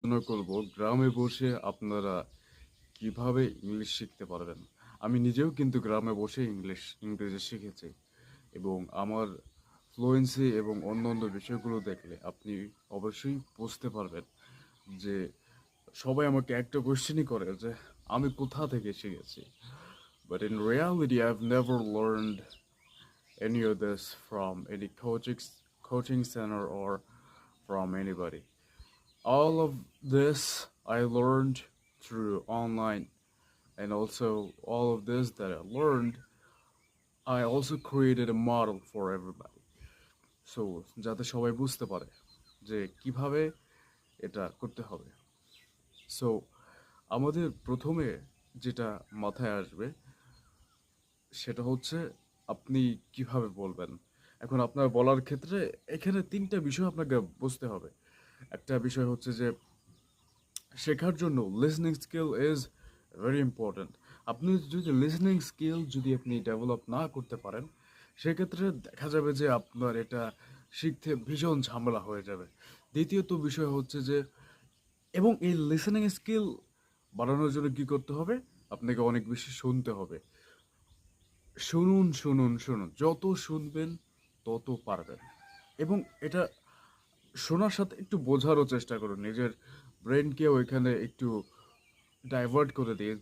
আলোচনা করব গ্রামে বসে আপনারা কিভাবে ইংলিশ শিখতে পারবেন। আমি নিজেও কিন্তু গ্রামে বসে ইংরেজি শিখেছি এবং আমার ফ্লুয়েন্সি এবং অন্যান্য বিষয়গুলো দেখলে আপনি অবশ্যই বুঝতে পারবেন যে সবাই আমাকে একটা কোয়েশ্চেনই করে যে আমি কোথা থেকে শিখেছি। But in reality, I've never learned any of this from any coaching center or from anybody. All of this I learned through online, and also all of this that I learned, I also created a model for everybody. So যাতে সবাই বুঝতে পারে যে কিভাবে এটা করতে হবে। So আমাদের প্রথমে যেটা মাথায় আসবে সেটা হচ্ছে আপনি কিভাবে বলবেন। এখন আপনার বলার ক্ষেত্রে এখানে ৩টা বিষয় আপনাকে বুঝতে হবে। একটা বিষয় হচ্ছে যে শেখার জন্য listening skill is very important. আপনি যদি লিসনিং স্কিল যদি আপনি ডেভেলপ না করতে পারেন, সেক্ষেত্রে দেখা যাবে যে আপনার এটা শিখতে ভীষণ ঝামেলা হয়ে যাবে। দ্বিতীয়ত বিষয় হচ্ছে যে এবং এই লিসনিং স্কিল বাড়ানোর জন্য কী করতে হবে? আপনাকে অনেক বেশি শুনতে হবে। শুনুন, শুনুন, শুনুন। যত শুনবেন তত পারবেন। এবং এটা শোনার সাথে একটু বোঝারও চেষ্টা করুন। নিজের ব্রেইনকেও এখানে একটু ডাইভার্ট করে দিন